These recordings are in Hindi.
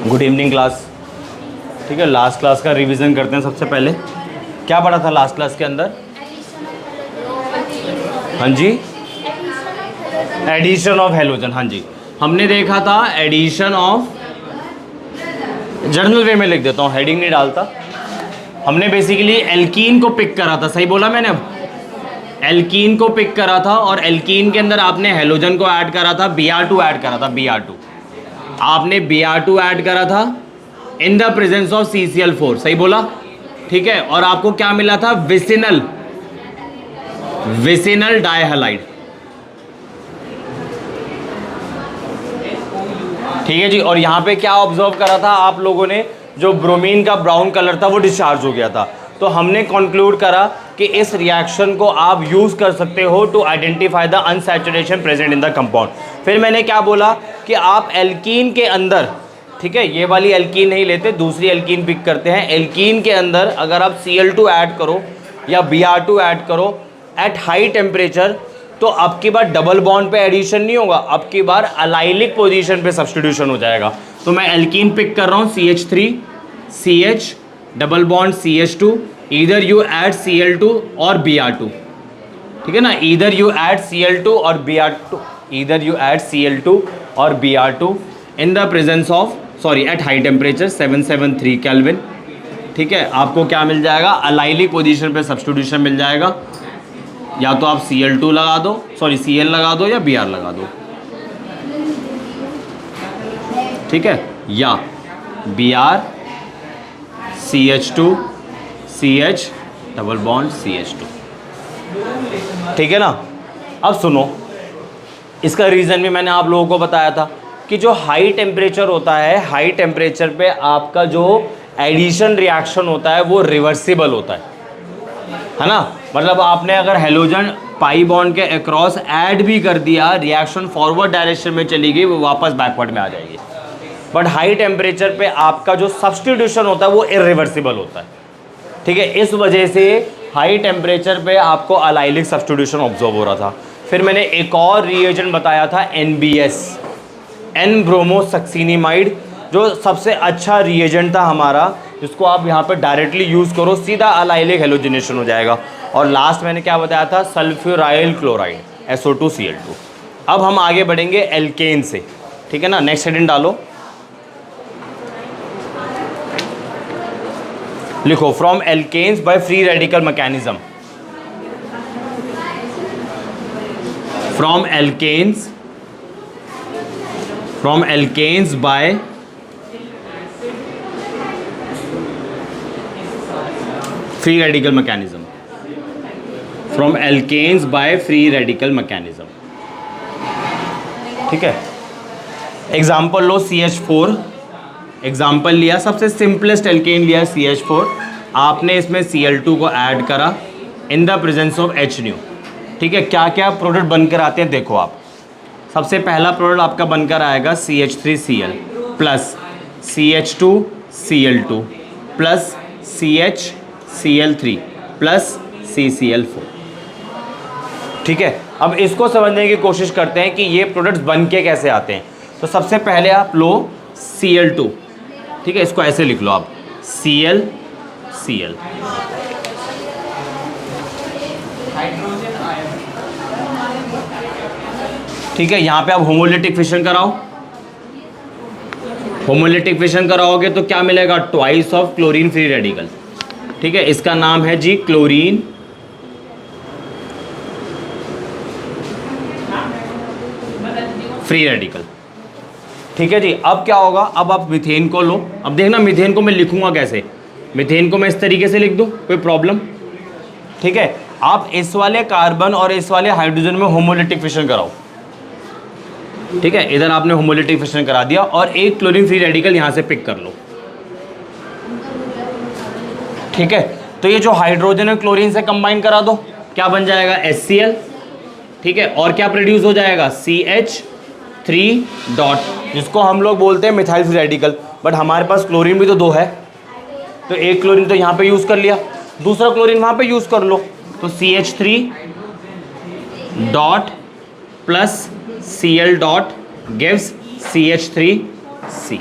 Good evening class. ठीक है, लास्ट क्लास का रिवीजन करते हैं। सबसे पहले क्या पढ़ा था लास्ट क्लास के अंदर? हाँ जी, एडिशन ऑफ हेलोजन। हाँ जी, हमने देखा था एडिशन ऑफ, जर्नल वे में लिख देता हूँ, हेडिंग नहीं डालता। हमने बेसिकली एल्कीन को पिक करा था, सही बोला मैंने? अब एल्कीन को पिक करा था और एल्कीन के अंदर आपने हेलोजन को ऐड करा था, Br2 ऐड करा था, Br2 आपने Br2 ऐड करा था in the presence of CCl4, सही बोला? ठीक है, और आपको क्या मिला था? विसिनल डाइहैलाइड। ठीक है जी, और यहां पे क्या ऑब्जर्व करा था आप लोगों ने? जो ब्रोमीन का ब्राउन कलर था वो डिस्चार्ज हो गया था। तो हमने कंक्लूड करा कि इस रिएक्शन को आप यूज कर सकते हो to identify the unsaturation present in the compound. फिर मैंने क्या बोला कि आप एल्कीन के अंदर, ठीक है, ये वाली एल्कीन नहीं लेते, दूसरी एल्कीन पिक करते हैं। एल्कीन के अंदर अगर आप Cl2 ऐड करो या Br2 ऐड करो एट हाई टेम्परेचर, तो अब की बार डबल बॉन्ड पे एडिशन नहीं होगा, अब की बार अलाइलिक पोजीशन पे सब्स्टिट्यूशन हो जाएगा। तो मैं एल्कीन पिक कर रहा हूँ, CH3 CH double bond CH2, either you add Cl2 और Br2, ठीक है ना, ईदर यू ऐड Cl2 और Br2, either you add Cl2 और Br2 in the presence of, sorry, at high temperature 773 kelvin. ठीक है, आपको क्या मिल जाएगा? अलाइलिक पोजीशन पे सब्स्टिट्यूशन मिल जाएगा। या तो आप Cl2 लगा दो, सॉरी Cl लगा दो, या Br लगा दो, ठीक है, या Br CH2 CH double bond CH2, ठीक है ना। अब सुनो, इसका रीज़न भी मैंने आप लोगों को बताया था कि जो हाई टेम्परेचर होता है, हाई टेम्परेचर पे आपका जो एडिशन रिएक्शन होता है वो रिवर्सिबल होता है ना। मतलब आपने अगर हेलोजन पाई बॉन्ड के अक्रॉस ऐड भी कर दिया, रिएक्शन फॉरवर्ड डायरेक्शन में चली गई, वो वापस बैकवर्ड में आ जाएगी। बट हाई टेम्परेचर पे आपका जो सब्स्टिट्यूशन होता है वो इरिवर्सिबल होता है, ठीक है। इस वजह से हाई टेम्परेचर पे आपको अलाइलिक सब्स्टिट्यूशन ऑब्जर्व हो रहा था। फिर मैंने एक और रिएजेंट बताया था, NBS, एन ब्रोमोसक्सिनिमाइड, जो सबसे अच्छा रिएजेंट था हमारा, जिसको आप यहाँ पे डायरेक्टली यूज़ करो, सीधा अलाइलिक हेलोजिनेशन हो जाएगा। और लास्ट मैंने क्या बताया था? Sulphuryl chloride, SO2Cl2। अब हम आगे बढ़ेंगे एल्केन से, ठीक है ना। नेक्स्ट हेडिंग डालो, लिखो from alkanes by free radical mechanism. From alkanes by free radical mechanism, from alkanes by free radical mechanism, ठीक है। एग्जाम्पल लो, CH4 एग्जाम्पल लिया, सबसे सिंपलेस्ट एल्केन लिया CH4, आपने इसमें Cl2 को ऐड करा in the presence of H new, ठीक है। क्या क्या प्रोडक्ट बनकर आते हैं देखो आप। सबसे पहला प्रोडक्ट आपका बनकर आएगा CH3Cl plus CH2Cl2 plus CHCl3 plus CCl4, ठीक है। अब इसको समझने की कोशिश करते हैं कि ये प्रोडक्ट्स बन के कैसे आते हैं। तो सबसे पहले आप लो Cl2, ठीक है, इसको ऐसे लिख लो आप, Cl Cl, ठीक है। यहाँ पे आप होमोलिटिक फिशन कराओ, होमोलिटिक फिशन कराओगे तो क्या मिलेगा? Twice of chlorine free radical, ठीक है। इसका नाम है जी क्लोरीन फ्री रेडिकल, ठीक है जी। अब क्या होगा? अब आप मीथेन को लो। अब देखना मीथेन को मैं लिखूंगा कैसे। मीथेन को मैं इस तरीके से लिख दूं, कोई प्रॉब्लम? ठीक है, आप इस वाले कार्बन और इस वाले हाइड्रोजन में होमोलिटिक फिशन कराओ, ठीक है। इधर आपने होमोलिटिक फिशन करा दिया और एक क्लोरीन फ्री रेडिकल यहां से पिक कर लो, ठीक है। तो ये जो हाइड्रोजन है क्लोरीन से कंबाइन करा दो, क्या बन जाएगा? HCl, ठीक है। और क्या प्रोड्यूस हो जाएगा? CH3 डॉट, जिसको हम लोग बोलते हैं मिथाइल फ्री रेडिकल। बट हमारे पास क्लोरीन भी तो दो है, तो एक क्लोरीन तो यहाँ पे यूज कर लिया, दूसरा क्लोरीन वहां पे यूज कर लो। तो CH3 dot plus Cl dot gives CH3Cl,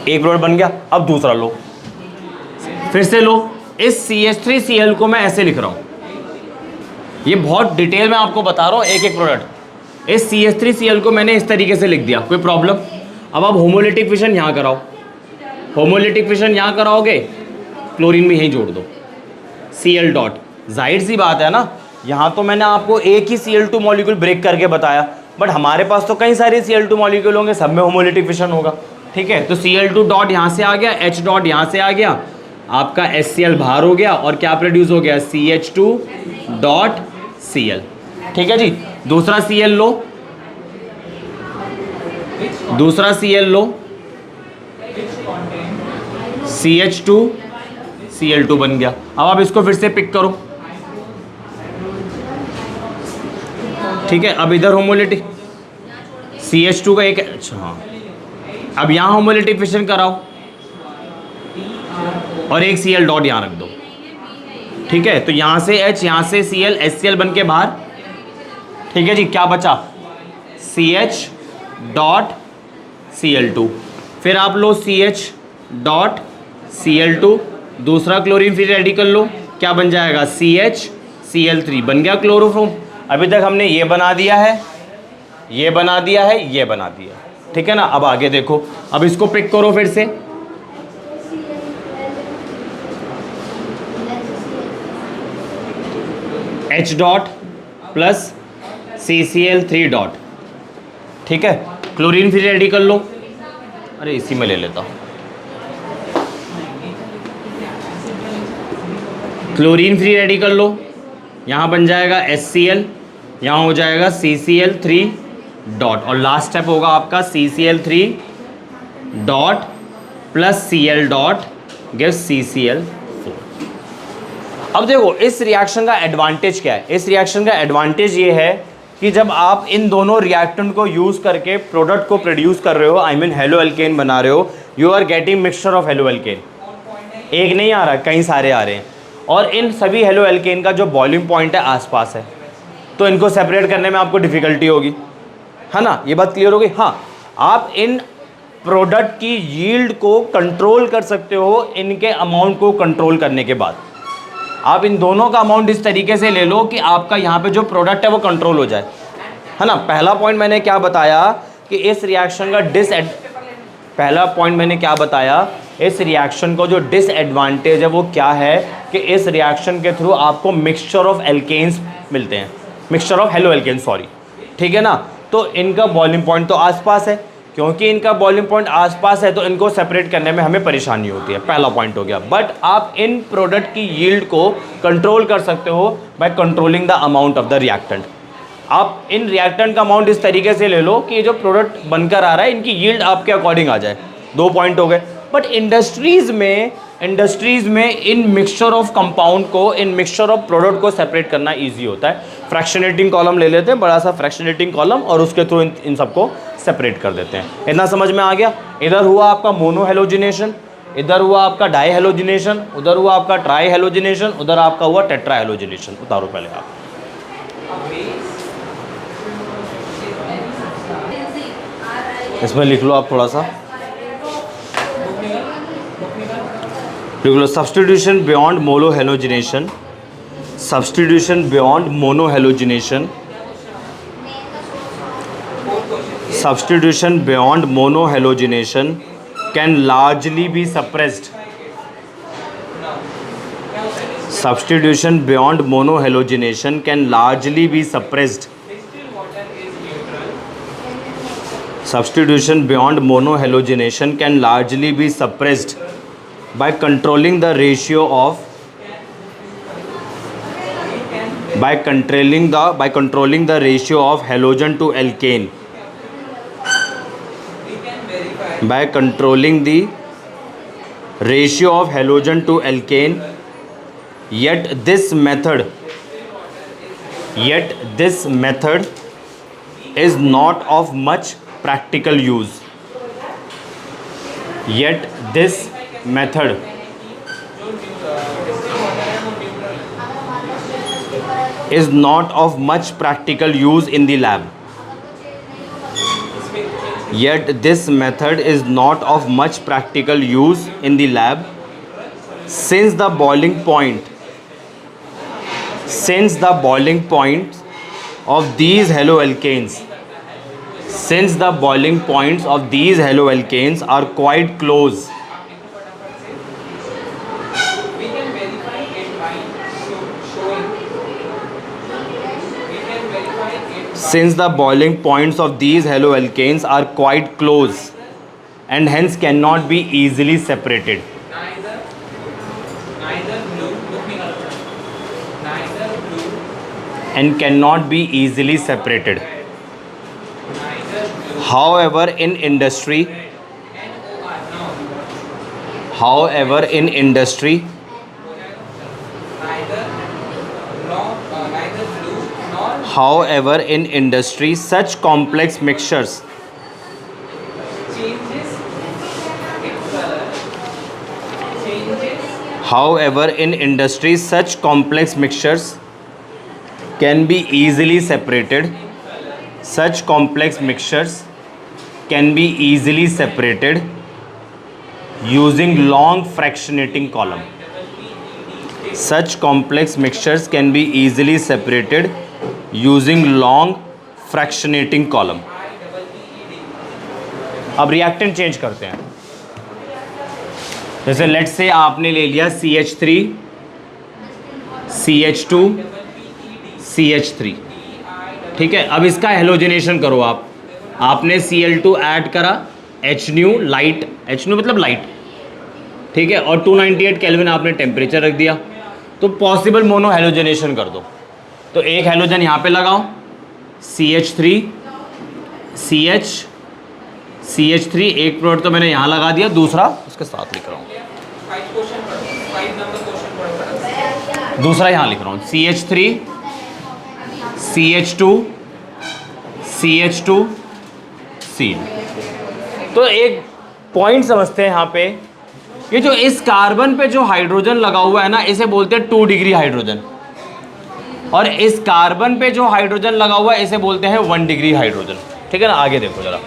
एक प्रोडक्ट बन गया। अब दूसरा लो, फिर से लो। इस CH3Cl को मैं ऐसे लिख रहा हूं, ये बहुत डिटेल में आपको बता रहा हूं एक एक प्रोडक्ट। इस CH3Cl को मैंने इस तरीके से लिख दिया, कोई प्रॉब्लम? अब आप होमोलिटिक फिशन यहां कराओ, होमोलिटिक फिशन यहां कराओगे, क्लोरीन भी यहीं जोड़ दो, Cl डॉट। जाहिर सी बात है ना, यहां तो मैंने आपको एक ही Cl2 मॉलिक्यूल ब्रेक करके बताया, बट हमारे पास तो कई सारे Cl2 मॉलिक्यूल होंगे, सब में होमोलिटिक फिशन होगा। ठीक है, तो Cl2 डॉट यहां से आ गया, H डॉट यहां से आ गया, आपका HCl बाहर हो गया और क्या प्रोड्यूस हो गया, CH2 डॉट Cl। ठीक है जी, दूसरा Cl लो, दूसरा Cl लो, CH2 Cl2 बन गया। अब आप इसको फिर से पिक करो। ठीक है, अब इधर होमोलिटिक CH2 का एक, अच्छा हाँ, अब यहां होमोलिटिक फिशन कराओ और एक Cl डॉट यहां रख दो। ठीक है, तो यहां से H, यहां से Cl, HCl बन के बाहर। ठीक है जी, क्या बचा, CH डॉट Cl2। फिर आप लो CH डॉट Cl2, दूसरा क्लोरीन फ्री रेडिकल लो, क्या बन जाएगा, CH Cl3 बन गया क्लोरोफॉर्म। अभी तक हमने ये बना दिया है, ये बना दिया है, ये बना दिया। ठीक है ना, अब आगे देखो, अब इसको पिक करो फिर से, H dot plus CCl3 dot. ठीक है, क्लोरीन फ्री रेडिकल लो, अरे इसी में ले लेता हूं, क्लोरीन फ्री रेडिकल लो, यहां बन जाएगा HCl, यहां हो जाएगा CCl3 डॉट, और लास्ट स्टेप होगा आपका CCl3 dot plus Cl dot gives CCl4। अब देखो इस रिएक्शन का एडवांटेज क्या है, इस रिएक्शन का एडवांटेज ये है कि जब आप इन दोनों रिएक्टेंट को यूज करके प्रोडक्ट को प्रोड्यूस कर रहे हो, आई मीन हेलो एल्केन बना रहे हो, you are getting mixture of haloalkane. एक नहीं आ रहा, कई सारे आ रहे हैं, और इन सभी हेलो एल्केन का जो बॉइलिंग पॉइंट है आसपास है, तो इनको सेपरेट करने में आपको डिफिकल्टी होगी, है ना, ये बात क्लियर होगी। हाँ, आप इन प्रोडक्ट की यील्ड को कंट्रोल कर सकते हो, इनके अमाउंट को कंट्रोल करने के बाद। आप इन दोनों का अमाउंट इस तरीके से ले लो कि आपका यहाँ पे जो प्रोडक्ट है वो कंट्रोल हो जाए, है ना। पहला पॉइंट मैंने क्या बताया कि इस रिएक्शन का पहला पॉइंट मैंने क्या बताया, इस रिएक्शन को जो डिसएडवांटेज है वो क्या है कि इस रिएक्शन के थ्रू आपको मिक्सचर ऑफ एल्केन्स मिलते हैं, mixture of halo alkane, sorry. ठीक है ना, तो इनका बॉइलिंग पॉइंट तो आसपास है, क्योंकि इनका बॉइलिंग पॉइंट आसपास है तो इनको सेपरेट करने में हमें परेशानी होती है, पहला पॉइंट हो गया। बट आप इन प्रोडक्ट की यील्ड को कंट्रोल कर सकते हो by controlling the amount of the reactant. आप इन रिएक्टेंट का अमाउंट इस तरीके से ले लो कि ये जो प्रोडक्ट बनकर आ रहा है इनकी यील्ड आपके अकॉर्डिंग आ जाए, 2 पॉइंट हो गए। बट इंडस्ट्रीज़ में इन मिक्सचर ऑफ कंपाउंड को, इन मिक्सचर ऑफ प्रोडक्ट को सेपरेट करना ईजी होता है। फ्रैक्शनेटिंग कॉलम ले लेते हैं, बड़ा सा फ्रैक्शनेटिंग कॉलम, और उसके थ्रू इन सबको सेपरेट कर देते हैं। इतना समझ में आ गया। इधर हुआ आपका मोनो हेलोजिनेशन, इधर हुआ आपका डाई हेलोजिनेशन, उधर हुआ आपका ट्राई हेलोजिनेशन, उधर आपका हुआ टेट्रा हेलोजिनेशन। उतारो पहले आप, इसमें लिख लो आप थोड़ा सा, लिख लो substitution beyond monohalogenation, substitution beyond monohalogenation, substitution beyond monohalogenation can largely be suppressed. Substitution beyond monohalogenation can largely be suppressed. Substitution beyond monohalogenation can largely be suppressed by controlling the ratio of controlling the ratio of halogen to alkane. By controlling the ratio of halogen to alkane, yet this method is not of much practical use. Yet this method is not of much practical use in the lab. Yet this method is not of much practical use in the lab since the boiling point of these haloalkanes are quite close. Since the boiling points of these haloalkanes are quite close and hence cannot be easily separated. And cannot be easily separated. However, in industry, such complex mixtures can be easily separated. Such complex mixtures can be easily separated using long fractionating column. Such complex mixtures can be easily separated using long fractionating column. अब रिएक्टेंट चेंज करते हैं. जैसे लेट्स से आपने ले लिया CH3 CH2 CH3, ठीक है. अब इसका हेलोजिनेशन करो. आपने Cl2 ऐड करा, HNu लाइट, HNu मतलब लाइट, ठीक है, और 298 केल्विन आपने टेम्परेचर रख दिया. तो पॉसिबल मोनो हेलोजिनेशन कर दो. तो एक हेलोजन यहाँ पे लगाओ, CH3 CH3, एक प्रोडक्ट तो मैंने यहाँ लगा दिया, दूसरा उसके साथ लिख रहा हूँ, दूसरा यहाँ लिख रहा हूँ CH3 CH2 Cl. तो एक पॉइंट समझते हैं यहाँ पे, ये जो इस कार्बन पे जो हाइड्रोजन लगा हुआ है ना, इसे बोलते हैं 2 डिग्री हाइड्रोजन, और इस कार्बन पे जो हाइड्रोजन लगा हुआ है इसे बोलते हैं 1 डिग्री हाइड्रोजन, ठीक है ना. आगे देखो जरा,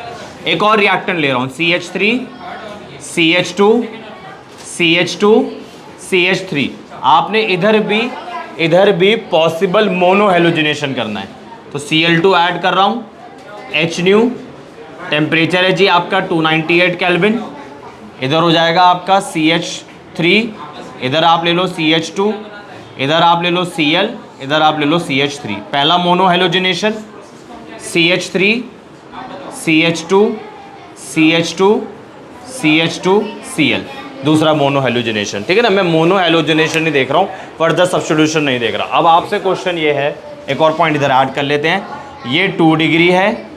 एक और रिएक्टेंट ले रहा हूँ, CH3 CH2 आपने इधर भी पॉसिबल मोनो हेलोजिनेशन करना है. तो Cl2 ऐड कर रहा हूँ, HNu, टेम्परेचर है जी आपका 298 केल्विन, इधर हो जाएगा आपका CH3, इधर आप ले लो CH2, इधर आप ले लो Cl, इधर आप ले लो CH3. पहला mono halogenation CH3 CH2 Cl, दूसरा मोनो हेलोजिनेशन, ठीक है ना. मैं मोनो हेलोजिनेशन नहीं देख रहा हूँ, फर्दर सब्स्टिट्यूशन नहीं देख रहा. अब आपसे क्वेश्चन ये है, एक और पॉइंट इधर ऐड कर लेते हैं. ये 2 डिग्री है,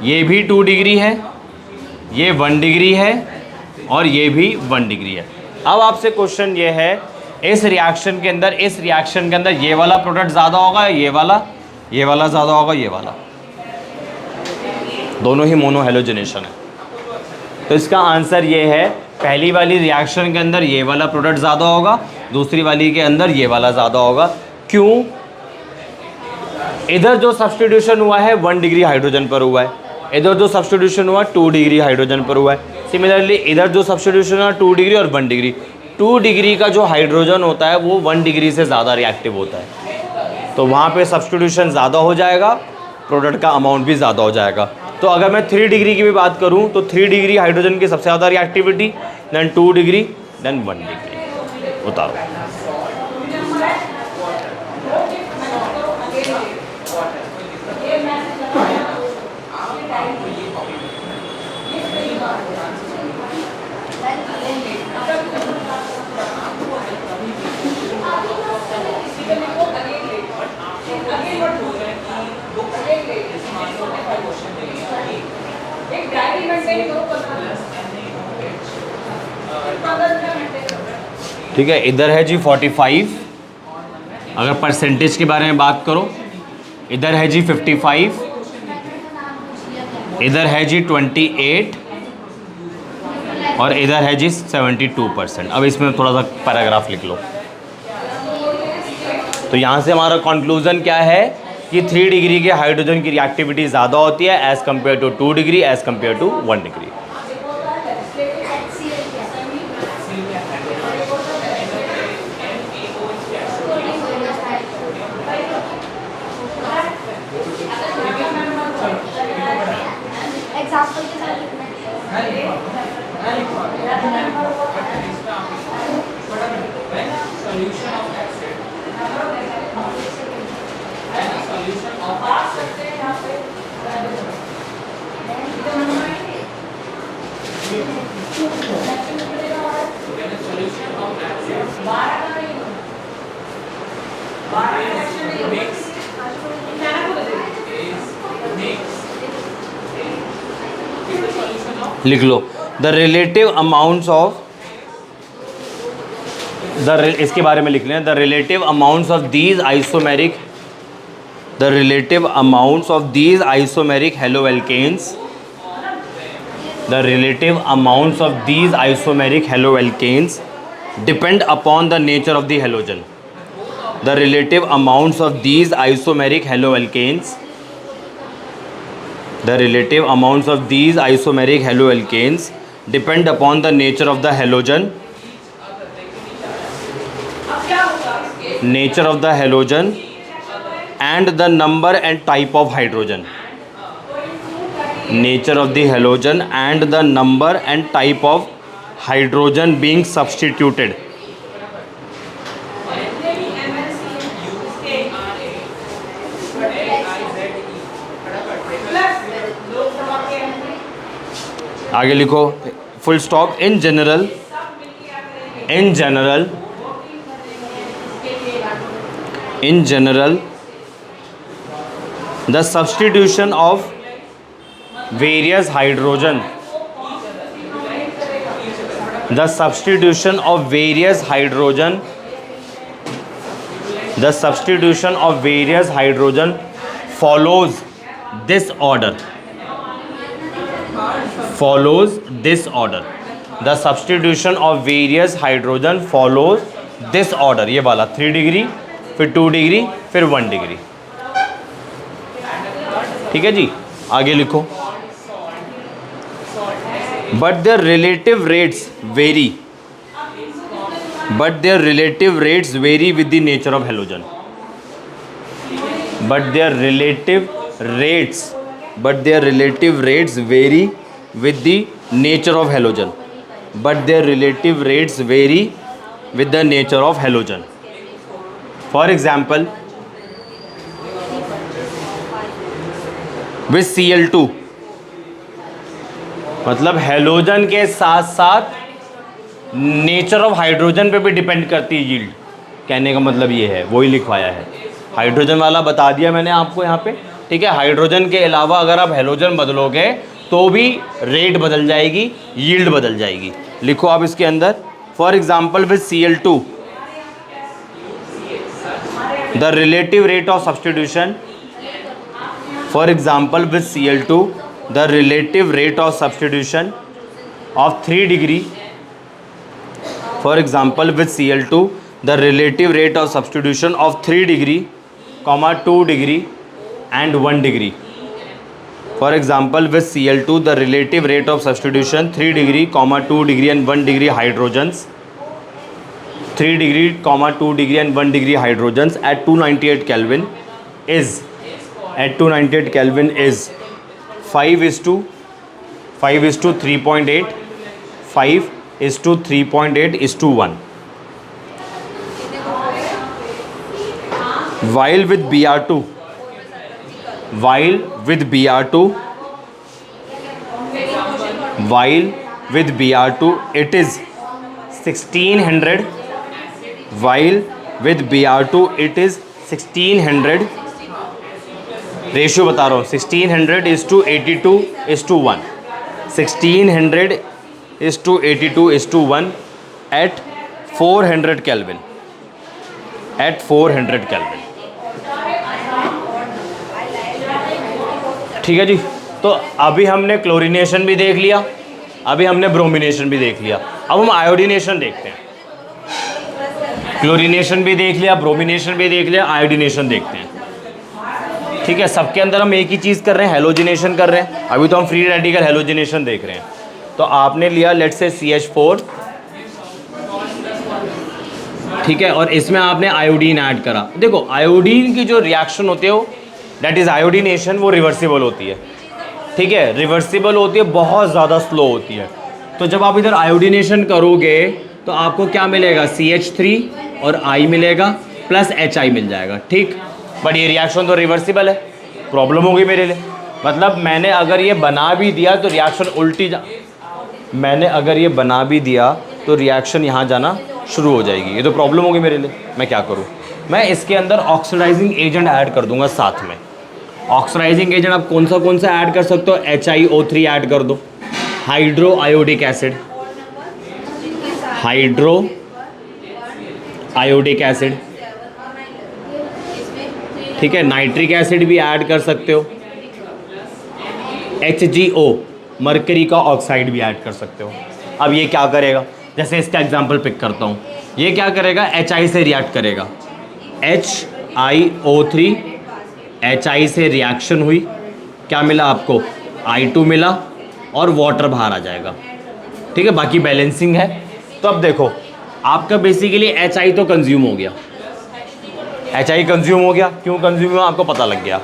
ये भी 2 डिग्री है, ये 1 डिग्री है, और ये भी 1 डिग्री है. अब आपसे क्वेश्चन ये है, इस रिएक्शन के अंदर ये वाला प्रोडक्ट ज़्यादा होगा, ये वाला ज़्यादा होगा, ये वाला, दोनों ही मोनो हेलोजिनेशन है. तो इसका आंसर ये है, पहली वाली रिएक्शन के अंदर ये वाला प्रोडक्ट ज़्यादा होगा, दूसरी वाली के अंदर ये वाला ज़्यादा होगा. क्यों? इधर जो सब्स्टिट्यूशन हुआ है 1 डिग्री हाइड्रोजन पर हुआ है, इधर जो सब्स्टिट्यूशन हुआ 2 डिग्री हाइड्रोजन पर हुआ है. सिमिलरली इधर जो सब्स्टिट्यूशन हुआ 2 डिग्री और 1 डिग्री. 2 डिग्री का जो हाइड्रोजन होता है वो 1 डिग्री से ज़्यादा रिएक्टिव होता है, तो वहाँ पे सब्स्टिट्यूशन ज़्यादा हो जाएगा, प्रोडक्ट का अमाउंट भी ज़्यादा हो जाएगा. तो अगर मैं 3 डिग्री की भी बात करूँ तो 3 डिग्री हाइड्रोजन की सबसे ज़्यादा reactivity, then 2 degree, then 1 degree. उतारो. ठीक है, इधर है जी 45, अगर परसेंटेज के बारे में बात करो, इधर है जी 55, इधर है जी 28, और इधर है जी 72%. अब इसमें थोड़ा सा पैराग्राफ लिख लो. तो यहाँ से हमारा कंक्लूजन क्या है कि 3 डिग्री के हाइड्रोजन की रिएक्टिविटी ज़्यादा होती है as compare to 2 degree, as compare to 1 degree. लिख लो द रिलेटिव अमाउंट्स ऑफ इसके बारे में लिख लें the relative amounts of these isomeric haloalkanes depend upon the nature of the halogen. The relative amounts of these isomeric haloalkanes depend upon the nature of the halogen and the number and type of hydrogen. Nature of the halogen and the number and type of hydrogen being substituted. आगे लिखो full stop in general the substitution of various hydrogen follows this order. The substitution of various hydrogen follows this order. ये वाला 3 डिग्री फिर 2 डिग्री फिर 1 डिग्री। ठीक है जी, आगे लिखो but their relative rates vary with the nature of halogen. But their relative rates vary with the nature of halogen. For example, with Cl2, मतलब हेलोजन के साथ साथ नेचर ऑफ हाइड्रोजन पे भी डिपेंड करती है यील्ड। कहने का मतलब ये है, वही लिखवाया है। हाइड्रोजन वाला बता दिया मैंने आपको यहाँ पे, ठीक है। हाइड्रोजन के अलावा अगर आप हेलोजन बदलोगे तो भी रेट बदल जाएगी, यील्ड बदल जाएगी। लिखो आप इसके अंदर, for example with Cl2 the relative rate of substitution, the relative rate of substitution of 3 degree. For example, with Cl2 the relative rate of substitution of 3 degree, 2 degree and 1 degree. For example, with Cl2 the relative rate of substitution 3 degree, 2 degree and 1 degree hydrogens, 3 degree, 2 degree and 1 degree hydrogens at 298 Kelvin is 5:3.8, 5:3.8:1. While with Br2 it is 1600. While with Br2 it is 1600. Ratio बता रहा हूँ, 1600:82:1. 1600:82:1 at 400 Kelvin. ठीक है जी। तो अभी हमने क्लोरीनेशन भी देख लिया, अभी हमने ब्रोमिनेशन भी देख लिया। अब हम आयोडीनेशन देखते हैं। क्लोरीनेशन भी देख लिया, ब्रोमिनेशन भी देख लिया, आयोडीनेशन देखते हैं। ठीक है, सबके अंदर हम एक ही चीज़ कर रहे हैं, हेलोजिनेशन कर रहे हैं। अभी तो हम फ्री रेडिकल हेलोजिनेशन देख रहे हैं। तो आपने लिया लेट्स से CH4, ठीक है, और इसमें आपने आयोडीन ऐड करा। देखो आयोडीन की जो रिएक्शन होती है वो दैट इज़ आयोडीनेशन, वो रिवर्सिबल होती है, ठीक है, रिवर्सिबल होती है, बहुत ज़्यादा स्लो होती है। तो जब आप इधर आयोडीनेशन करोगे तो आपको क्या मिलेगा, CH3 और I मिलेगा प्लस HI मिल जाएगा, ठीक। बट ये रिएक्शन तो रिवर्सिबल है, प्रॉब्लम होगी मेरे लिए। मतलब मैंने अगर ये बना भी दिया तो रिएक्शन उल्टी मैंने अगर ये बना भी दिया तो रिएक्शन यहाँ जाना शुरू हो जाएगी, ये तो प्रॉब्लम होगी मेरे लिए। मैं क्या करूँ, मैं इसके अंदर ऑक्सीडाइजिंग एजेंट ऐड कर दूंगा साथ में। ऑक्सीडाइजिंग एजेंट आप कौन सा ऐड कर सकते हो, HiO3 ऐड कर दो, hydro iodic acid, hydro iodic acid, ठीक है। नाइट्रिक एसिड भी ऐड कर सकते हो, HgO मरकरी का ऑक्साइड भी ऐड कर सकते हो। अब ये क्या करेगा, जैसे इसका एग्जांपल पिक करता हूँ, ये क्या करेगा, HI से रिएक्ट करेगा, HiO3, HI से रिएक्शन हुई, क्या मिला आपको, I2 मिला और वाटर बाहर आ जाएगा, ठीक है। बाकी बैलेंसिंग है। तो अब देखो आपका बेसिकली HI तो कंज्यूम हो गया, HI कंज्यूम हो गया, क्यों कंज्यूम हुआ आपको पता लग गया।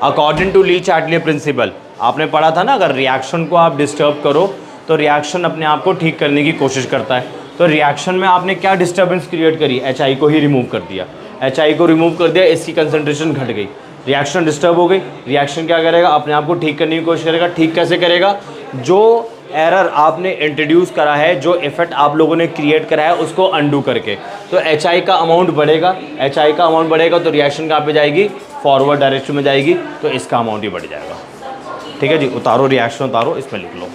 अकॉर्डिंग टू ली-चार्टियर प्रिंसिपल आपने पढ़ा था ना, अगर रिएक्शन को आप डिस्टर्ब करो तो रिएक्शन अपने आप को ठीक करने की कोशिश करता है। तो रिएक्शन में आपने क्या डिस्टर्बेंस क्रिएट करी, HI को ही रिमूव कर दिया, HI को रिमूव कर दिया, इसकी कंसंट्रेशन घट गई, रिएक्शन डिस्टर्ब हो गई। रिएक्शन क्या करेगा, अपने आप को ठीक करने की कोशिश करेगा। ठीक कैसे करेगा, जो एरर आपने इंट्रोड्यूस करा है, जो इफेक्ट आप लोगों ने क्रिएट करा है, उसको अंडू करके। तो HI का अमाउंट बढ़ेगा, HI का अमाउंट बढ़ेगा तो रिएक्शन कहाँ पे जाएगी, फॉरवर्ड डायरेक्शन में जाएगी, तो इसका अमाउंट ही बढ़ जाएगा। ठीक है जी, उतारो रिएक्शन, उतारो, इसमें लिख लो।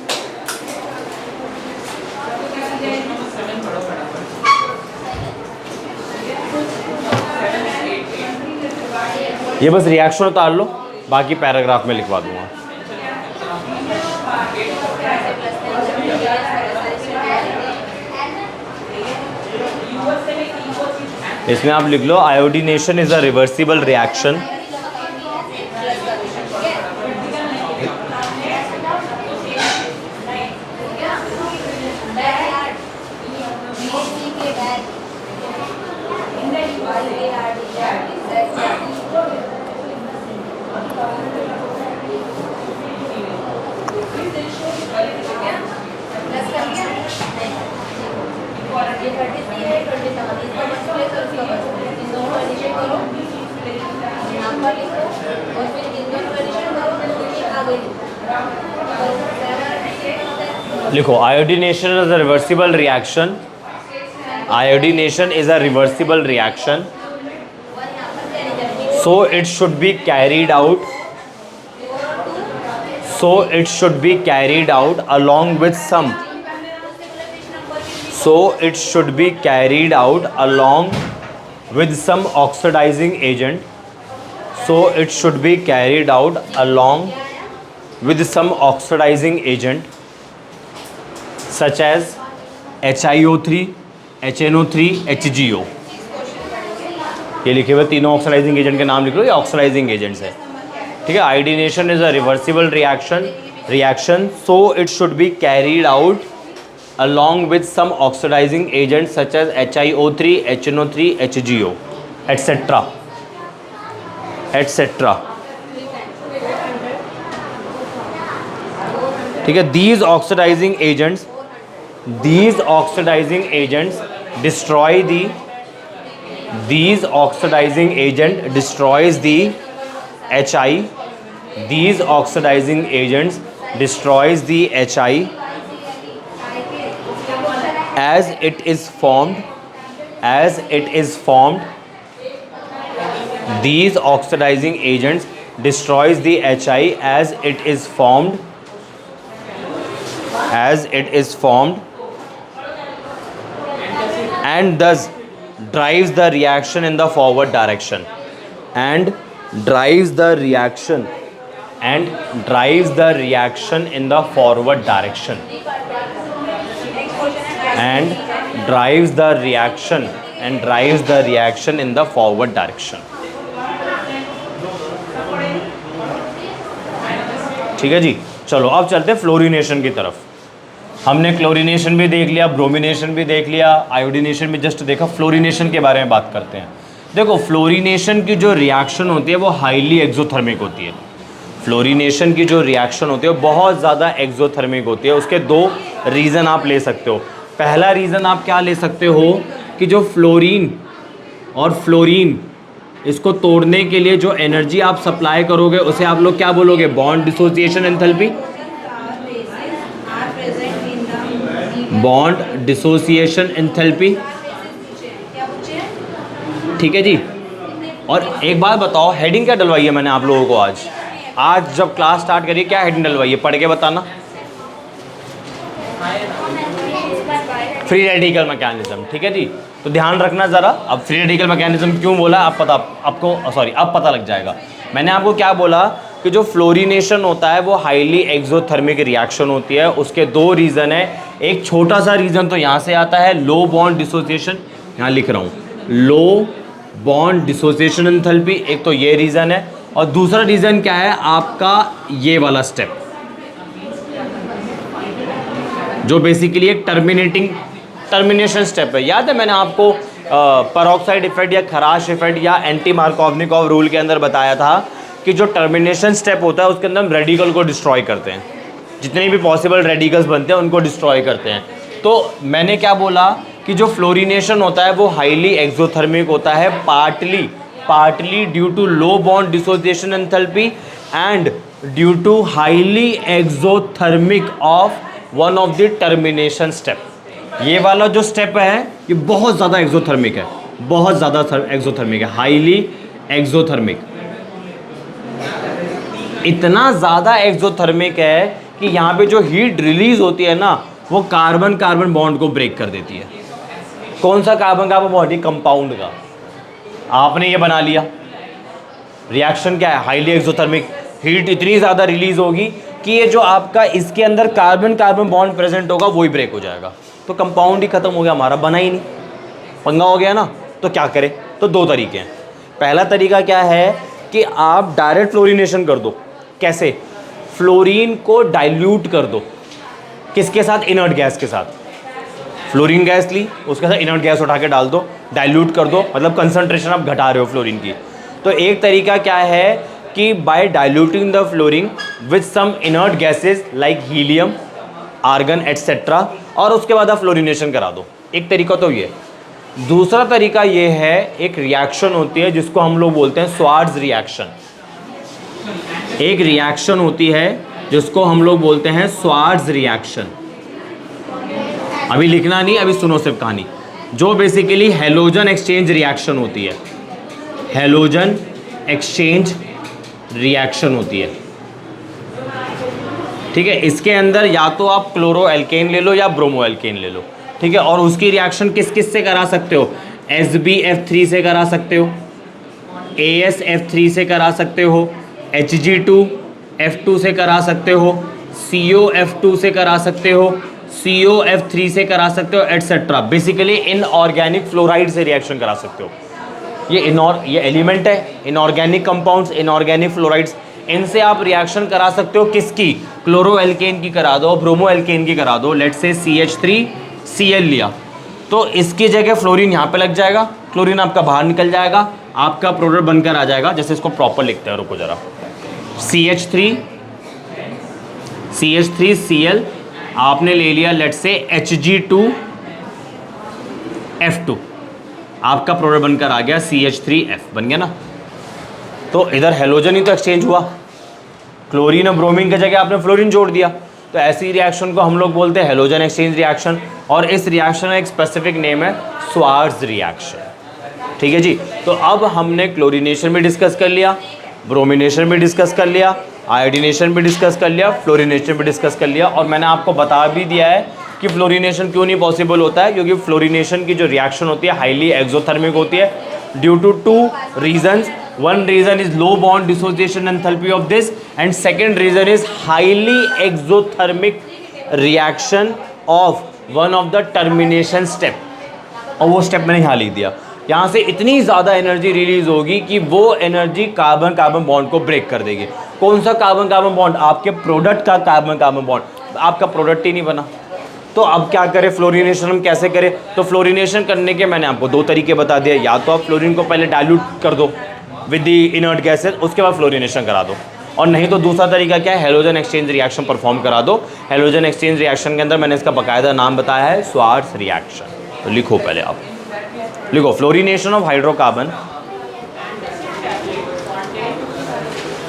ये बस रिएक्शन उतार लो, बाकी पैराग्राफ में लिखवा दूंगा। इसमें आप लिख लो, iodination is a reversible reaction लिखो, iodination is a reversible reaction, iodination is a reversible reaction, so it should be carried out, so it should be carried out along with some, so it should be carried out along with some oxidizing agent, so it should be carried out along with some oxidizing agent such as HiO3, HNO3, HgO। ये लिखे हुए तीनों ऑक्सीडाइजिंग एजेंट के नाम लिख लो, ये ऑक्सीडाइजिंग एजेंट्स है। ठीक है, iodination is a reversible reaction, so it should be carried out along with some oxidizing agents such as HiO3, HNO3, HgO, etc. etc. ठीक है, these oxidizing agents destroy the, these oxidizing agent destroys the HI, these oxidizing agents destroys the HI as it is formed, these oxidizing agents destroys the HI as it is formed, and thus drives the reaction in the forward direction, and drives the reaction in the forward direction, and drives the reaction in the forward direction. ठीक है जी। चलो अब चलते हैं फ्लोरिनेशन की तरफ। हमने क्लोरिनेशन भी देख लिया, ब्रोमिनेशन भी देख लिया, आयोडीनेशन भी जस्ट देखा, फ्लोरिनेशन के बारे में बात करते हैं। देखो फ्लोरिनेशन की जो रिएक्शन होती है वो हाईली एक्सोथर्मिक होती है। फ्लोरिनेशन की जो रिएक्शन होती है वो बहुत ज़्यादा एक्सोथर्मिक होती है। उसके दो रीज़न आप ले सकते हो। पहला रीज़न आप क्या ले सकते हो कि जो फ्लोरीन और फ्लोरीन इसको तोड़ने के लिए जो एनर्जी आप सप्लाई करोगे उसे आप लोग क्या बोलोगे, bond dissociation enthalpy, bond dissociation enthalpy. ठीक है जी। और एक बात बताओ, हेडिंग क्या डलवाई है मैंने आप लोगों को आज जब क्लास स्टार्ट करी क्या हेडिंग डलवाई है, पढ़ के बताना। Free radical mechanism. ठीक है जी। तो ध्यान रखना ज़रा। अब फ्री रेडिकल मैकेनिज्म क्यों बोला अब पता लग जाएगा। मैंने आपको क्या बोला कि जो फ्लोरिनेशन होता है वो हाईली एक्सोथर्मिक रिएक्शन होती है। उसके दो रीज़न है। एक छोटा सा रीज़न तो यहाँ से आता है, लो बॉन्ड डिसोसिएशन, यहाँ लिख रहा हूँ, लो बॉन्ड डिसोसिएशन एंथैल्पी। एक तो ये रीज़न है, और दूसरा रीज़न क्या है आपका, ये वाला स्टेप जो बेसिकली एक टर्मिनेशन स्टेप है। याद है मैंने आपको पेरोक्साइड इफेक्ट या खराश इफेक्ट या एंटी मार्कोवनिकॉव रूल के अंदर बताया था कि जो टर्मिनेशन स्टेप होता है उसके अंदर हम रेडिकल को डिस्ट्रॉय करते हैं, जितने भी पॉसिबल रेडिकल्स बनते हैं उनको डिस्ट्रॉय करते हैं। तो मैंने क्या बोला कि जो फ्लोरिनेशन होता है वो हाईली एक्सोथर्मिक होता है, partly due to low bond dissociation enthalpy and due to highly exothermic of one of the termination step. ये वाला जो स्टेप है ये बहुत ज़्यादा एक्सोथर्मिक है, बहुत ज़्यादा एक्सोथर्मिक है, हाईली एक्सोथर्मिक। इतना ज़्यादा एक्सोथर्मिक है कि यहाँ पे जो हीट रिलीज होती है ना वो कार्बन कार्बन बॉन्ड को ब्रेक कर देती है। कौन सा कार्बन कार्बन बॉन्ड? कंपाउंड का। आपने ये बना लिया, रिएक्शन क्या है, हाईली एक्सोथर्मिक। हीट इतनी ज़्यादा रिलीज होगी कि ये जो आपका इसके अंदर कार्बन कार्बन बॉन्ड प्रेजेंट होगा वही ब्रेक हो जाएगा। तो कंपाउंड ही खत्म हो गया, हमारा बना ही नहीं, पंगा हो गया ना। तो क्या करें? तो दो तरीके हैं। पहला तरीका क्या है कि आप डायरेक्ट फ्लोरिनेशन कर दो। कैसे? फ्लोरीन को डाइल्यूट कर दो। किसके साथ? इनर्ट गैस के साथ। फ्लोरीन गैस ली, उसके साथ इनर्ट गैस उठा के डाल दो, डाइल्यूट कर दो, मतलब कंसंट्रेशन आप घटा रहे हो फ्लोरीन की। तो एक तरीका क्या है कि by diluting the fluorine with some inert gases like helium, argon etcetera, और उसके बाद आप फ्लोरिनेशन करा दो। एक तरीका तो ये। दूसरा तरीका ये है, एक रिएक्शन होती है जिसको हम लोग बोलते हैं स्वार्ट्ज रिएक्शन। एक रिएक्शन होती है जिसको हम लोग बोलते हैं स्वार्ट्ज रिएक्शन। अभी लिखना नहीं, अभी सुनो सिर्फ कहानी। जो बेसिकली हेलोजन एक्सचेंज रिएक्शन होती है, हेलोजन एक्सचेंज रिएक्शन होती है। ठीक है। इसके अंदर या तो आप क्लोरो एल्केन ले लो या ब्रोमो एल्केन ले लो। ठीक है। और उसकी रिएक्शन किस किस से करा सकते हो? SbF3 से करा सकते हो, AsF3 से करा सकते हो, Hg2F2 से करा सकते हो, COF2 से करा सकते हो, COF3 से करा सकते हो, एटसेट्रा। बेसिकली इनऑर्गेनिक फ्लोराइड से रिएक्शन करा सकते हो। ये एलिमेंट है, इनऑर्गेनिक कंपाउंड्स, इनऑर्गेनिक फ्लोराइड्स, इनसे आप रिएक्शन करा सकते हो। किसकी? क्लोरो एल्केन की करा दो, ब्रोमो एल्केन की करा दो। लेट्स से CH3Cl लिया, तो इसकी जगह फ्लोरीन यहाँ पे लग जाएगा, क्लोरीन आपका बाहर निकल जाएगा, आपका प्रोडक्ट बनकर आ जाएगा। जैसे इसको प्रॉपर लिखते हैं, रुको जरा। CH3Cl आपने ले लिया, लेट्स से Hg2F2, आपका प्रोडक्ट बनकर आ गया CH3F, बन गया ना। तो इधर हेलोजन ही तो एक्सचेंज हुआ, क्लोरीन और ब्रोमीन की जगह आपने फ्लोरीन जोड़ दिया। तो ऐसी रिएक्शन को हम लोग बोलते हैं हेलोजन एक्सचेंज रिएक्शन, और इस रिएक्शन का एक स्पेसिफिक नेम है स्वार्ट्ज रिएक्शन। ठीक है जी। तो अब हमने क्लोरीनेशन भी डिस्कस कर लिया, ब्रोमिनेशन भी डिस्कस कर लिया, आयोडीनेशन भी डिस्कस कर लिया, फ्लोरिनेशन भी डिस्कस कर लिया। और मैंने आपको बता भी दिया है कि फ्लोरिनेशन क्यों नहीं पॉसिबल होता है, क्योंकि फ्लोरिनेशन की जो रिएक्शन होती है हाईली एक्सोथर्मिक होती है due to two reasons. One reason is low bond dissociation enthalpy of this, and second reason is highly exothermic reaction of one of the termination step। और वो स्टेप मैंने यहाँ लिख दिया। यहाँ से इतनी ज़्यादा एनर्जी रिलीज होगी कि वो एनर्जी कार्बन कार्बन बॉन्ड को ब्रेक कर देगी। कौन सा कार्बन कार्बन बॉन्ड? आपके प्रोडक्ट का कार्बन कार्बन बॉन्ड, आपका प्रोडक्ट ही नहीं बना। तो अब क्या करें, फ्लोरीनेशन हम कैसे करें? तो फ्लोरीनेशन करने के मैंने आपको दो तरीके बता दिए, या तो आप फ्लोरीन को पहले डाइल्यूट कर दो विद द इनर्ट गैसेस, उसके बाद फ्लोरीनेशन करा दो, और नहीं तो दूसरा तरीका क्या है, हेलोजन एक्सचेंज रिएक्शन परफॉर्म करा दो। हेलोजन एक्सचेंज रिएक्शन के अंदर मैंने इसका बाकायदा नाम बताया है, स्वार्ट्ज रिएक्शन। तो लिखो पहले आप, लिखो fluorination of hydrocarbon,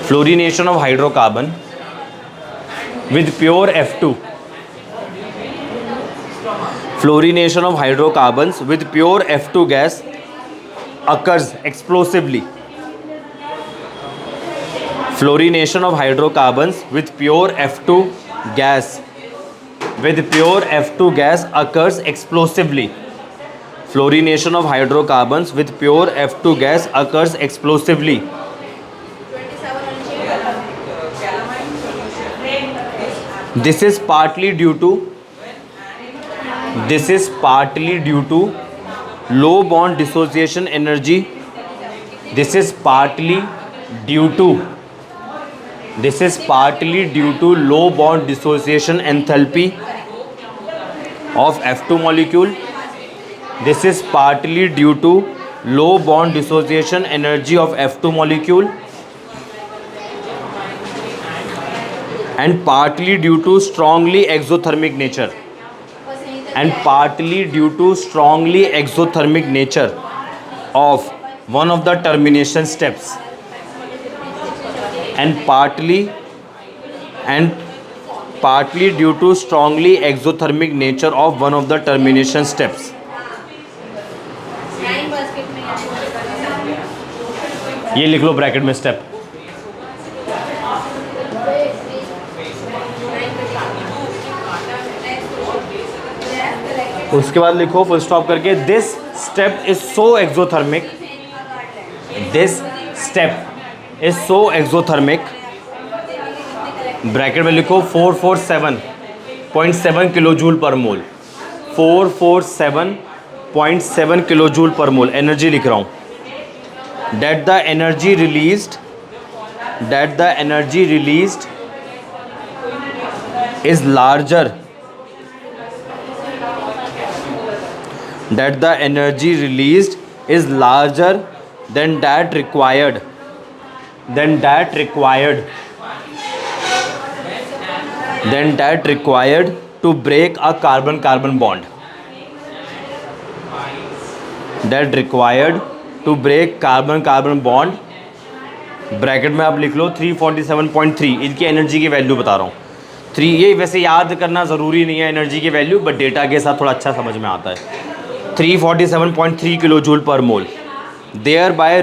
fluorination of hydrocarbon with pure F2, fluorination of hydrocarbons with pure F2 gas occurs explosively. Fluorination of hydrocarbons with pure F2 gas occurs explosively. Fluorination of hydrocarbons with pure F2 gas occurs explosively. This is partly due to low bond dissociation energy. This is partly due to low bond dissociation enthalpy of F2 molecule. This is partly due to low bond dissociation energy of F2 molecule, and partly due to strongly exothermic nature, of one of the termination steps, and partly due to strongly exothermic nature of one of the termination steps. ये लिख लो ब्रैकेट में स्टेप। उसके बाद लिखो फुल स्टॉप करके, this step is so exothermic, bracket में लिखो 447.7 किलो जूल पर मोल, 447.7 किलो जूल पर मोल एनर्जी लिख रहा हूँ। that the energy released is larger than that required to break a carbon-carbon bond. Bracket में आप लिख लो 347.3, इनकी एनर्जी की वैल्यू बता रहा हूँ। 3, ये वैसे याद करना ज़रूरी नहीं है एनर्जी की वैल्यू, बट डेटा के साथ थोड़ा अच्छा समझ में आता है। 347.3 kilo joule per mole, thereby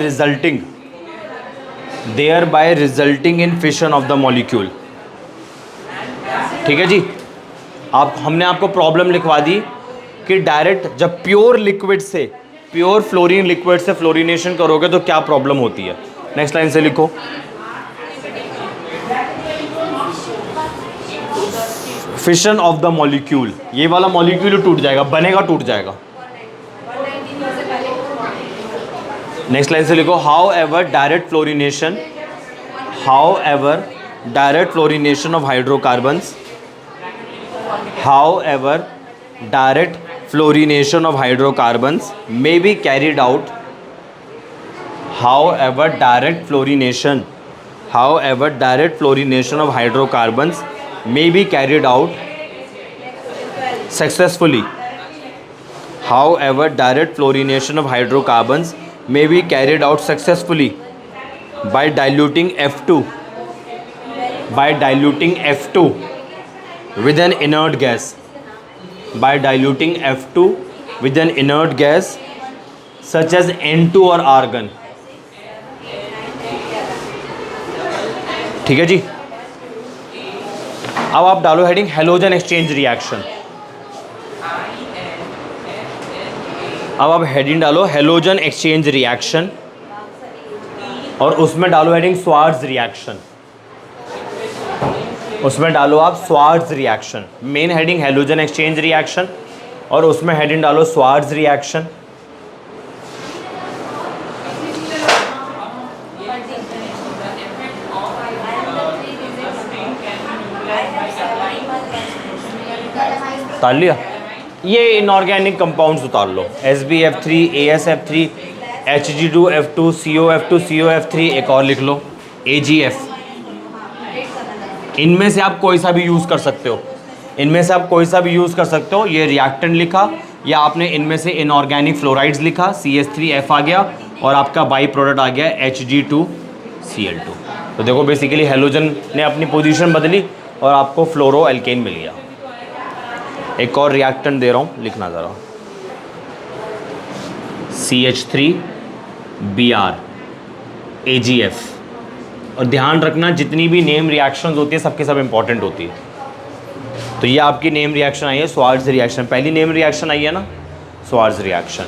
resulting in fission of the molecule. ठीक है जी, हमने आपको प्रॉब्लम लिखवा दी कि डायरेक्ट जब प्योर फ्लोरीन लिक्विड से फ्लोरीनेशन करोगे तो क्या प्रॉब्लम होती है। नेक्स्ट लाइन से लिखो, फिशन ऑफ द मॉलिक्यूल, ये वाला मॉलिक्यूल टूट जाएगा, बनेगा टूट जाएगा। नेक्स्ट लाइन से लिखो, how ever direct fluorination of hydrocarbons may be carried out successfully. However, direct fluorination of hydrocarbons may be carried out successfully by diluting F2 with an inert gas. Such as N2 or argon. ठीक है जी। अब आप डालो हेडिंग हेलोजन एक्सचेंज रिएक्शन। अब आप हेडिंग डालो हेलोजन एक्सचेंज रिएक्शन और उसमें डालो हेडिंग स्वार्ट्ज रिएक्शन। उसमें डालो आप Swarts reaction, main heading halogen exchange reaction और उसमें हेडिंग डालो स्वार्ट्ज रिएक्शन। उतार लिया। ये इनऑर्गेनिक कंपाउंड्स उतार लो, SbF3, AsF3, Hg2F2, COF2, COF3, एक और लिख लो AgF। इनमें से आप कोई सा भी यूज़ कर सकते हो, इनमें से आप कोई सा भी यूज़ कर सकते हो। ये रिएक्टेंट लिखा या आपने इनमें से इनऑर्गेनिक फ्लोराइड्स लिखा, CH3F आ गया और आपका बाई प्रोडक्ट आ गया Hg2Cl2। तो देखो बेसिकली हेलोजन ने अपनी पोजीशन बदली और आपको फ्लोरो एल्केन मिल गया। एक और रिएक्टेंट दे रहा हूँ, लिखना ज़रा, CH3Br AgF। और ध्यान रखना जितनी भी नेम रिएक्शंस होती है सबके सब इंपॉर्टेंट होती है। तो ये आपकी नेम रिएक्शन आई है, स्वार्ट्ज रिएक्शन, पहली नेम रिएक्शन आई है ना, स्वार्ट्ज रिएक्शन।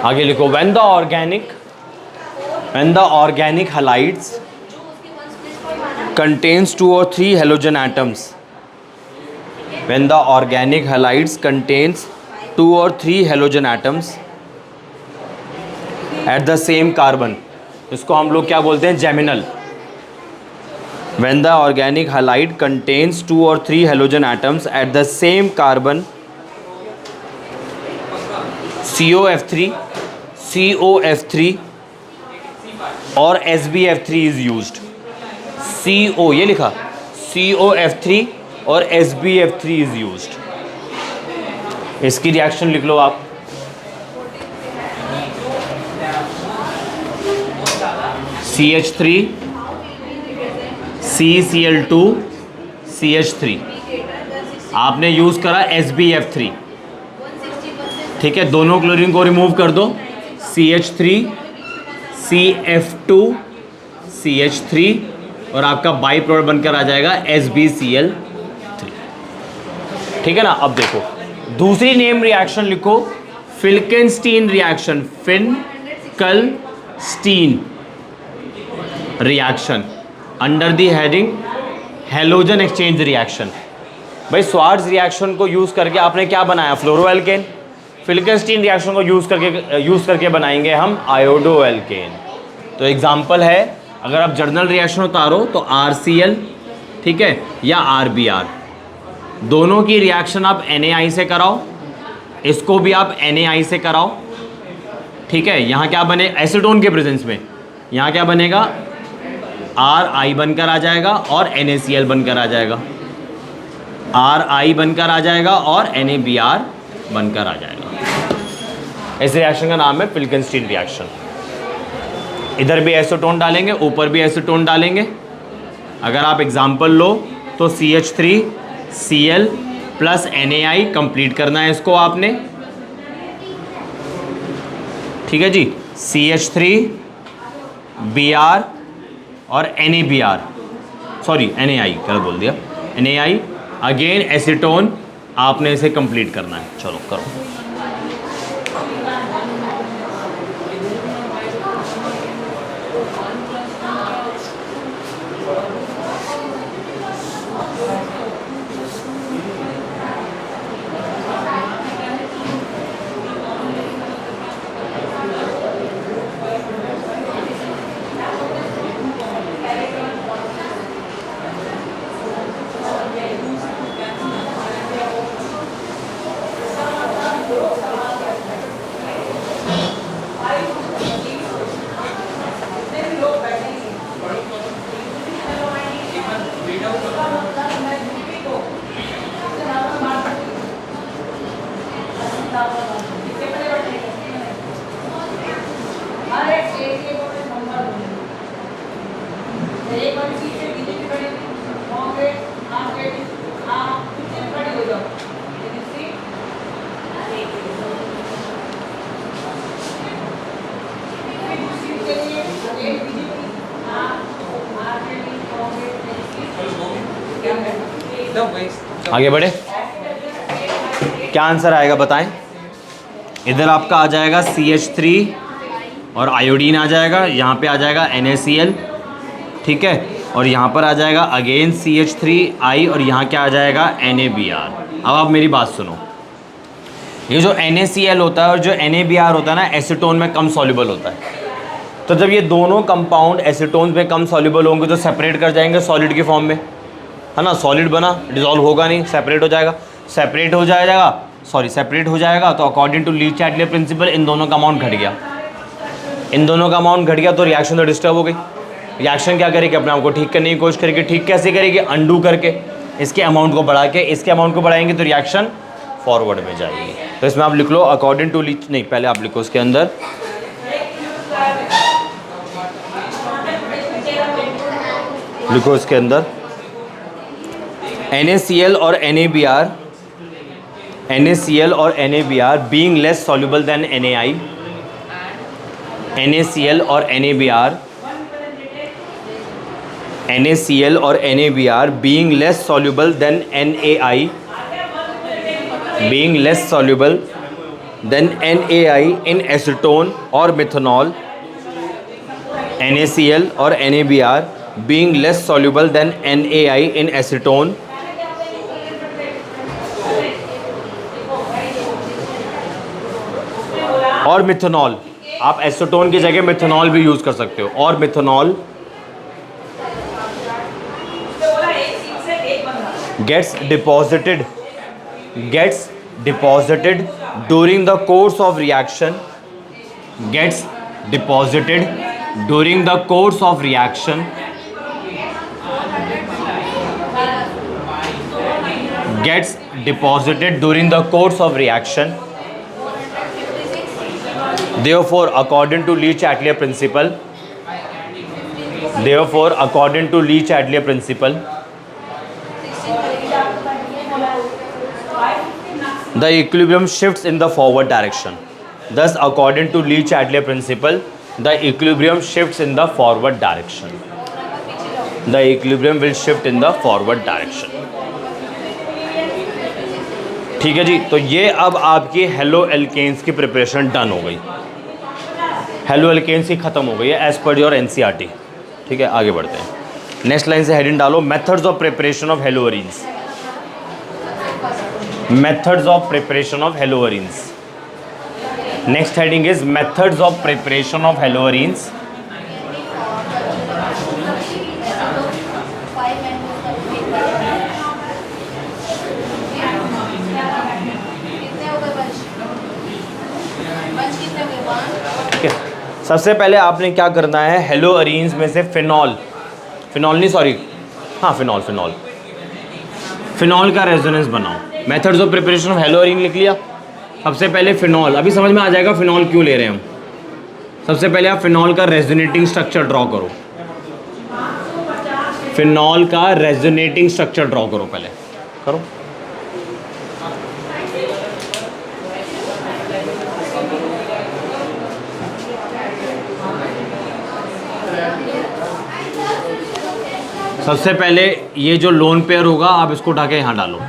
आगे लिखो, when the organic halides contains 2 or 3 halogen atoms, when the organic halides contains 2 or 3 halogen atoms at the same carbon, इसको हम लोग क्या बोलते हैं, geminal. when the organic halide contains 2 or 3 halogen atoms at the same carbon, COF3 और SbF3 is used। CO ये लिखा, COF3 और SbF3 is used। इसकी रिएक्शन लिख लो आप, CH3 CCl2 CH3, आपने यूज़ करा SbF3, ठीक है। दोनों क्लोरीन को रिमूव कर दो, CH3 CF2 CH3 और आपका बाई प्रोडक्ट बनकर आ जाएगा SbCl3, ठीक है ना। अब देखो दूसरी नेम रिएक्शन लिखो, Finkelstein reaction, Finkelstein reaction under the heading halogen exchange reaction. भाई स्वार्ट्ज रिएक्शन को यूज़ करके आपने क्या बनाया, फ्लोरोएल्केन। फिल्केनस्टीन रिएक्शन को यूज़ करके बनाएंगे हम आयोडोएल्केन। तो एग्जांपल है, अगर आप जर्नल रिएक्शन उतारो तो RCl, ठीक है, या RBr, दोनों की रिएक्शन आप NaI से कराओ, इसको भी आप NaI से कराओ, ठीक है। यहाँ क्या बने, एसीटोन के प्रेजेंस में यहाँ क्या बनेगा, Ri बनकर आ जाएगा और NaCl बनकर आ जाएगा, Ri बनकर आ जाएगा और NaBr बनकर आ जाएगा। इस रिएक्शन का नाम है फिल्केनस्टीन रिएक्शन। इधर भी एसीटोन डालेंगे, ऊपर भी एसीटोन डालेंगे। अगर आप एग्जाम्पल लो तो CH3Cl प्लस NaI कंप्लीट करना है इसको आपने, ठीक है जी। CH3Br और NaBr, सॉरी NaI क्या बोल दिया, NaI अगेन एसीटोन, आपने इसे कंप्लीट करना है। चलो करो। आगे बढ़े। क्या आंसर आएगा बताएं। इधर आपका आ जाएगा CH3 और आयोडीन आ जाएगा, यहाँ पे आ जाएगा NaCl, ठीक है, और यहाँ पर आ जाएगा अगेन CH3I और यहाँ क्या आ जाएगा NaBr। अब आप मेरी बात सुनो, ये जो NaCl होता है और जो NaBr होता है ना, एसीटोन में कम सॉल्युबल होता है। तो जब ये दोनों कंपाउंड एसीटोन में कम सॉल्युबल होंगे तो सेपरेट कर जाएंगे सॉलिड की फॉर्म में, है ना। सॉलिड बना, डिजॉल्व होगा नहीं, सेपरेट हो जाएगा। सेपरेट हो जाएगा तो अकॉर्डिंग टू ली-चैटले प्रिंसिपल इन दोनों का अमाउंट घट गया, तो रिएक्शन तो डिस्टर्ब हो गई। रिएक्शन क्या करेगी, अपने आप को ठीक करने की कोशिश करेगी। ठीक कैसे करेगी, अंडू करके इसके अमाउंट को बढ़ा के इसके अमाउंट को बढ़ाएंगे तो रिएक्शन फॉरवर्ड में जाएगी। तो इसमें आप लिख लो अकॉर्डिंग टू ली, नहीं पहले आप लिखो इसके अंदर NaCl और NaBr being less soluble than NaI, NaCl और NaBr being less soluble than NaI, in acetone or methanol, NaCl और NaBr being less soluble than NaI in acetone और मिथेनॉल। आप एसीटोन की जगह मिथेनॉल भी यूज कर सकते हो। और methanol gets deposited during the course of reaction, gets deposited during the course of reaction, therefore according to Lee-Chatelier principle, the equilibrium shifts in the forward direction. Thus according to Lee-Chatelier principle, the equilibrium shifts in the forward direction. The equilibrium will shift in the forward direction. ठीक है जी। तो ये अब आपकी हेलो एल्केन्स की प्रिपरेशन डन हो गई, हेलो एल्केन्स की ख़त्म हो गई है एज पर योर NCERT। ठीक है, आगे बढ़ते हैं। नेक्स्ट लाइन से हेडिंग डालो, methods of preparation of haloarenes. Methods of preparation of haloarenes. Next heading is methods of preparation of haloarenes. सबसे पहले आपने क्या करना है, हेलोअरीन्स में से फिनॉल का रेजोनेंस बनाओ। मेथड्स ऑफ प्रिपरेशन ऑफ हेलोअरीन लिख लिया। सबसे पहले फिनॉल, अभी समझ में आ जाएगा फिनॉल क्यों ले रहे हैं हम। सबसे पहले आप फिनॉल का रेजोनेटिंग स्ट्रक्चर ड्रॉ करो, पहले करो। सबसे पहले ये जो लोन पेयर होगा आप इसको उठा के यहाँ डालो,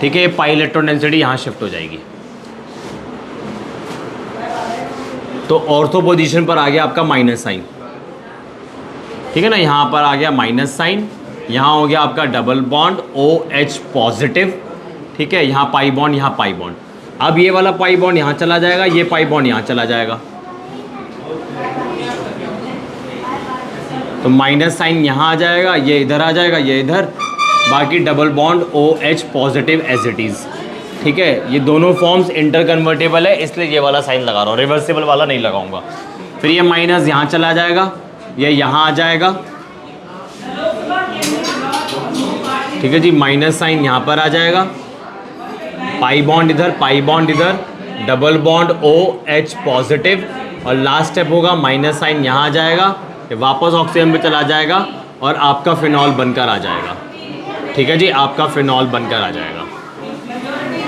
ठीक है। ये पाई इलेक्ट्रॉन डेंसिटी यहाँ शिफ्ट हो जाएगी। तो ऑर्थो पोजीशन पर आ गया आपका माइनस साइन, ठीक है ना। यहाँ पर आ गया माइनस साइन, यहाँ हो गया आपका डबल बॉन्ड OH पॉजिटिव, ठीक है। यहाँ पाई बॉन्ड, यहाँ पाई बॉन्ड। अब ये वाला पाई बॉन्ड यहाँ चला जाएगा, ये पाई बॉन्ड यहाँ चला जाएगा। तो माइनस साइन यहाँ आ जाएगा, ये इधर आ जाएगा, ये इधर, बाकी double bond OH positive as it is, ठीक है। ये दोनों फॉर्म्स इंटर कन्वर्टेबल है, इसलिए ये वाला साइन लगा रहा हूँ, रिवर्सिबल वाला नहीं लगाऊंगा। फिर ये माइनस यहाँ चला जाएगा, ये यहाँ आ जाएगा, ठीक है जी। माइनस साइन यहाँ पर आ जाएगा, पाई बॉन्ड इधर, पाई बॉन्ड इधर, डबल बॉन्ड OH पॉजिटिव, और लास्ट स्टेप होगा माइनस साइन यहाँ आ जाएगा, ये वापस ऑक्सीजन में चला जाएगा और आपका फिनॉल बनकर आ जाएगा, ठीक है जी। आपका फिनॉल बनकर आ जाएगा।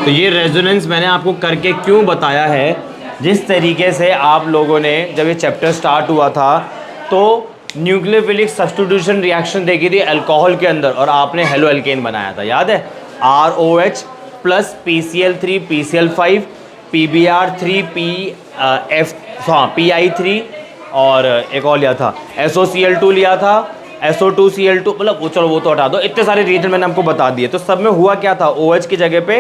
तो ये रेजोनेंस मैंने आपको करके क्यों बताया है, जिस तरीके से आप लोगों ने जब ये चैप्टर स्टार्ट हुआ था तो न्यूक्लियोफिलिक सब्स्टिट्यूशन रिएक्शन देखी थी अल्कोहल के अंदर और आपने हेलो एल्केन बनाया था, याद है। ROH plus PCl3 PCl5 PBr3 PI3 और एक और लिया था SOCl2 लिया था, SO2Cl2, मतलब वो चलो वो तो हटा दो, इतने सारे रिएजेंट मैंने आपको बता दिए। तो सब में हुआ क्या था, OH की जगह पे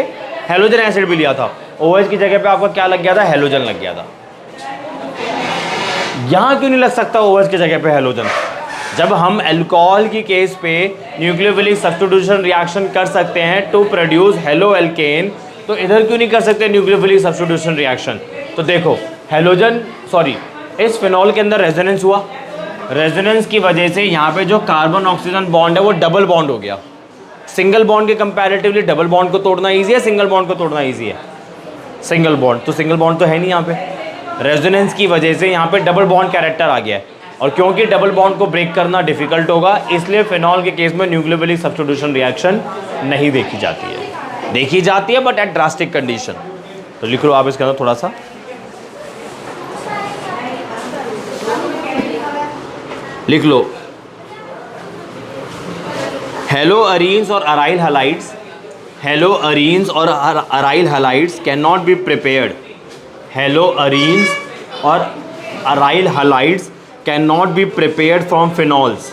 हेलोजन एसिड भी लिया था, OH की जगह पे आपका क्या लग गया था, हेलोजन लग गया था। यहाँ क्यों नहीं लग सकता OH की जगह पे हेलोजन? जब हम अल्कोहल की केस पे न्यूक्लियोफिलिक सब्स्टिट्यूशन रिएक्शन कर सकते हैं टू प्रोड्यूस हेलो एल्केन, तो इधर क्यों नहीं कर सकते न्यूक्लियोफिलिक सब्स्टिट्यूशन रिएक्शन? तो देखो हेलोजन इस फिनॉल के अंदर रेजोनेंस हुआ, रेजोनेंस की वजह से यहाँ पे जो कार्बन ऑक्सीजन बॉन्ड है वो डबल बॉन्ड हो गया। सिंगल बॉन्ड के कंपैरेटिवली डबल बॉन्ड को तोड़ना ईजी है, सिंगल बॉन्ड को तोड़ना ईजी है? सिंगल बॉन्ड, तो सिंगल बॉन्ड तो है नहीं यहाँ पे। रेजोनेंस की वजह से यहाँ पे डबल बॉन्ड कैरेक्टर आ गया है, और क्योंकि डबल बॉन्ड को ब्रेक करना डिफिकल्ट होगा, इसलिए फिनॉल के केस में न्यूक्लियोफिलिक सब्स्टिट्यूशन रिएक्शन नहीं देखी जाती है। देखी जाती है बट एट ड्रास्टिक कंडीशन। तो लिख लो आप इसके अंदर थोड़ा सा, लिख लो हेलो अरीन्स और अराइल हैलाइड्स, हेलो अरीन्स और aryl halides can not be prepared, haloarenes और aryl halides can not be prepared from phenols,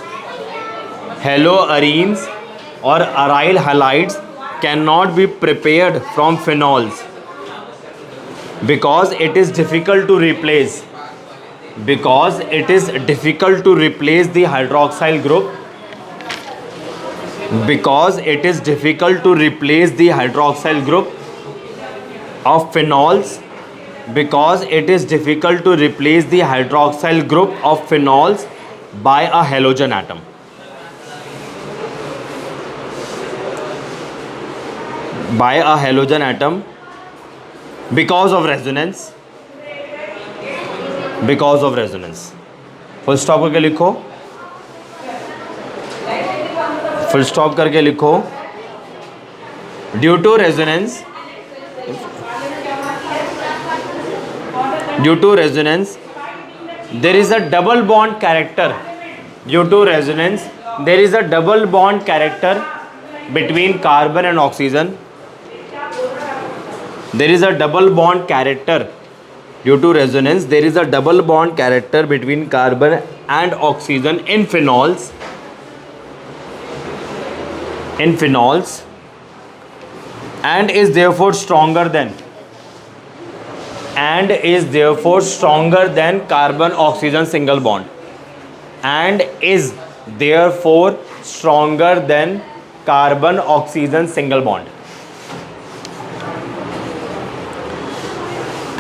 haloarenes और aryl halides can not be prepared from phenols because it is difficult to replace, because it is difficult to replace the hydroxyl group, because it is difficult to replace the hydroxyl group of phenols, because it is difficult to replace the hydroxyl group of phenols by a halogen atom. By a halogen atom because of resonance, because of resonance. Full stop करके लिखो, फुल स्टॉप करके लिखो, due to resonance, due to resonance there is a double bond character, due to resonance there is a double bond character between carbon and oxygen, there is a double bond character, due to resonance there is a double bond character between carbon and oxygen in phenols, in phenols, and is therefore stronger than, and is therefore stronger than carbon oxygen single bond, and is therefore stronger than carbon oxygen single bond,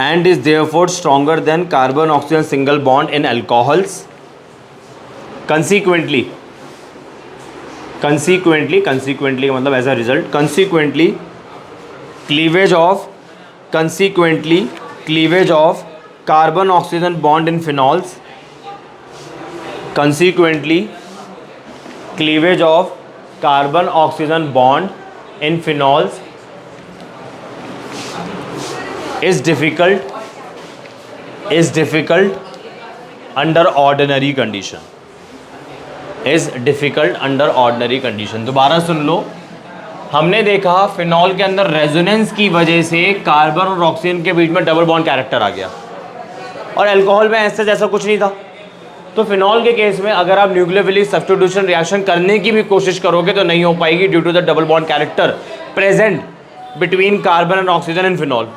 and is therefore stronger than carbon oxygen single bond in alcohols. Consequently का मतलब as a result, consequently cleavage of carbon oxygen bond in phenols, consequently cleavage of carbon oxygen bond in phenols is difficult under ordinary condition, is difficult under ordinary condition. दोबारा सुन लो, हमने देखा फिनॉल के अंदर रेजोनेंस की वजह से कार्बन और ऑक्सीजन के बीच में डबल बॉन्ड कैरेक्टर आ गया, और अल्कोहल में ऐसा जैसा कुछ नहीं था। तो फिनॉल के केस में अगर आप न्यूक्लियोफिलिक सब्स्टिट्यूशन रिएक्शन करने की भी कोशिश करोगे तो नहीं हो पाएगी, due to the double bond character present between carbon and oxygen in phenol.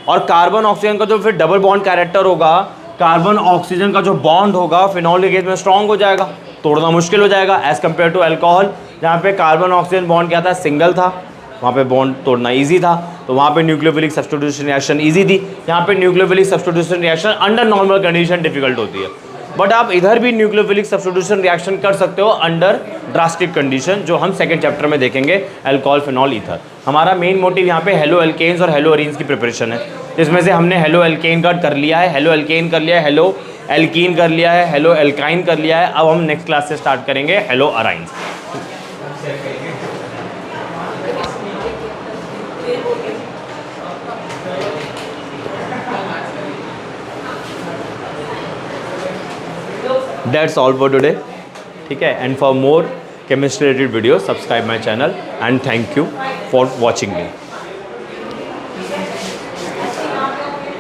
और कार्बन ऑक्सीजन का जो फिर डबल बॉन्ड कैरेक्टर होगा, कार्बन ऑक्सीजन का जो बॉन्ड होगा फिनॉल के केस में स्ट्रॉन्ग हो जाएगा, तोड़ना मुश्किल हो जाएगा एज कम्पेयर टू अल्कोहल, जहाँ पे कार्बन ऑक्सीजन बॉन्ड क्या था, सिंगल था, वहाँ पे बॉन्ड तोड़ना इजी था, तो वहाँ पे न्यूक्लियोफिलिक सब्स्टिट्यूशन रिएक्शन इजी थी। यहाँ पे nucleophilic substitution reaction under normal condition difficult होती है, बट आप इधर भी न्यूक्लियोफिलिक सब्स्टिट्यूशन रिएक्शन कर सकते हो अंडर ड्रास्टिक कंडीशन, जो हम सेकंड चैप्टर में देखेंगे, अल्कोहल फिनॉल ईथर। हमारा मेन मोटिव यहाँ पे हेलो एल्केन्स और हेलो अरीन्स की प्रिपरेशन है, जिसमें से हमने हेलो एल्केन का कर लिया है, हेलो एल्केन कर लिया है, हेलो एल्कीन कर लिया है, हेलो एल्काइन कर लिया है। अब हम नेक्स्ट क्लास से स्टार्ट करेंगे hello अराइन्स। That's all for today, ठीक है। And for more chemistry related videos, subscribe my channel and thank you for watching me.